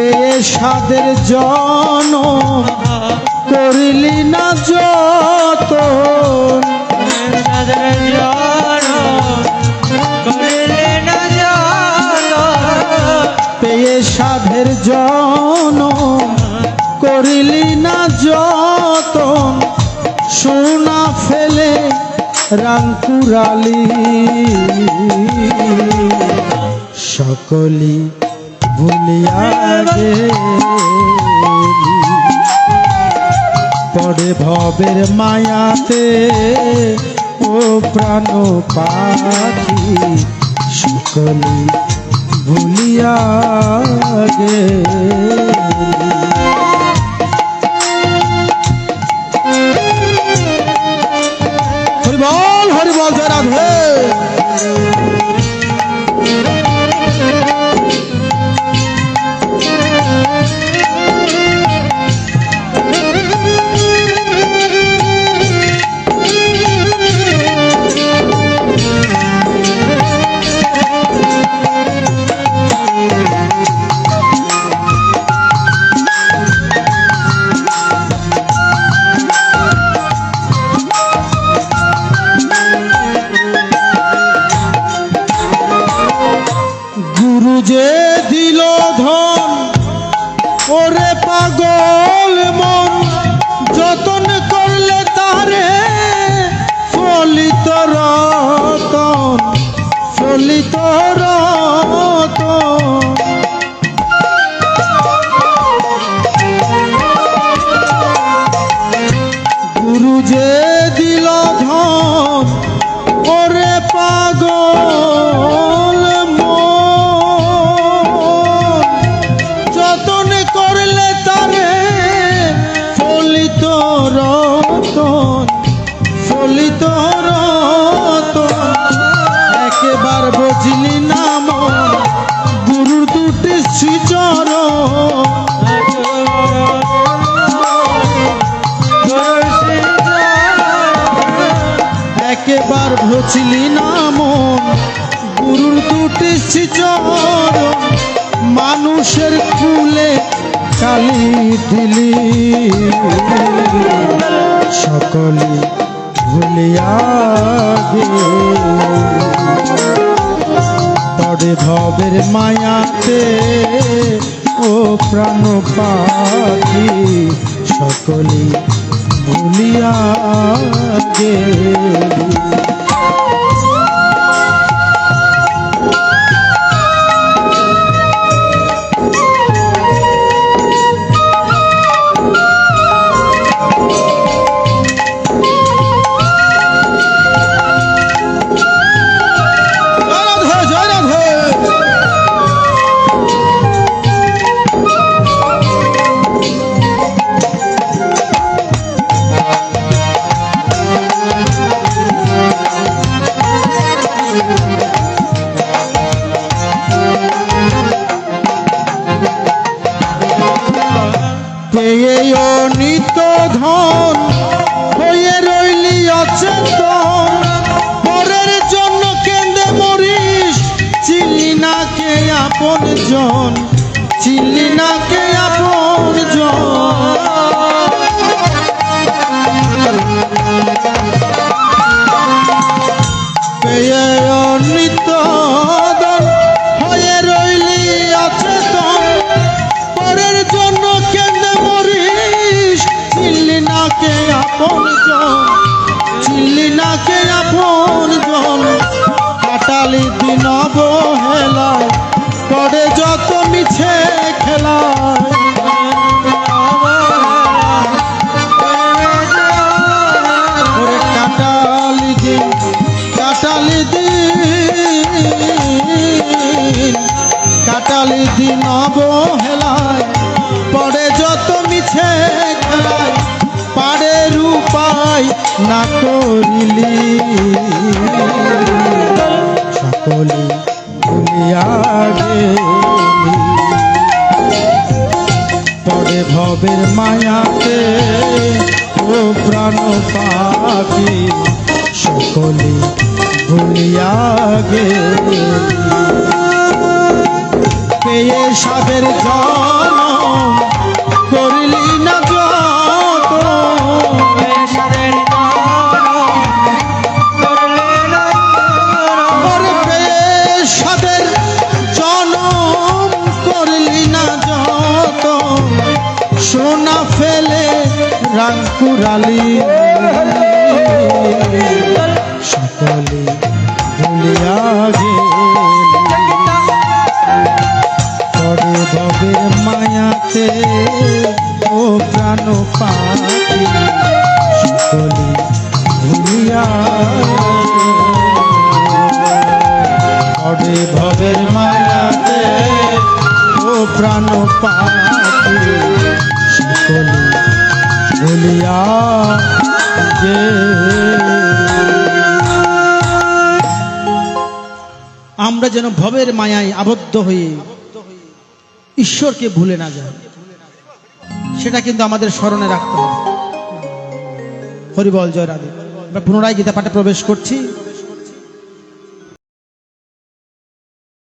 পেয়ে সাদের জনম করিলি না যতন, পেয়ে সাধের জনম করিলি না যতন, সোনা ফেলে রাং কুড়ালি সকলি ভুলিয়া গেলি, পড়ে ভবের মায়াতে ও প্রাণ পাখি সকলি ভুলিয়া গেলি। হরি বল হরি বল, জয় রাধে। যে দিল ধন ওরে পাগল মন, যতন করলে তারে ফলিত রতন, ফলিত রতন। গুরু যে দিল ধন ওরে পাগল ফলিত রতন, একেবার বুঝলি না মন গুরুর দুটি শ্রীচরণ, একেবার বুঝলি না মন গুরুর দুটি শ্রীচরণ, মানুষের কুলে কালি দিলি সকলে ভুলিয়া গেলি, পড়ে ভবের মায়াতে ও প্রাণ পাখি সকলে ভুলিয়া গেলি। পেয়ে নিত ধন হয়ে রইলি অচেতন, পরের জন্য কেঁদে মরিস চিনলি না কে আপন জন, চিনলি না কে আপন জন। পেয়ে নিত ধন হয়ে রইলি অচেতন, পরের জন্য কেঁদে মরিস চিনলি না কে আপন জন, চিনলি না কে আপন জন। কাটালি দিন অবহেলায় পড়ে যত মিছে খেলায়, কাটালি দিন কাটালি দিন কাটালি দিন অবহেলায় পড়ে যত মিছে খেলায়, পাড়ের উপায় না করিলি সকলে ভুলিয়া গেলি, পড়ে ভবের মায়াতে ও প্রাণ পাখি সকলে ভুলিয়া গেলি, পেয়ে সাদের জন রাং কুরালি সকলে ভুলিয়া গেলি পরে ভবের মায়াতে ও প্রাণ পাখি সকলে ভুলিয়া পরে ভবের মায়াতে ও প্রাণ পাখি সকলে ভুলিয়া আমরা যেন ভবের মায়ায় আবদ্ধ হয়ে ঈশ্বরকে ভুলে না যাই, সেটা কিন্তু আমাদের স্মরণে রাখতে হবে। হরি বল, জয় রাধে। আমরা পুনরায় গীতা পাঠে প্রবেশ করছি।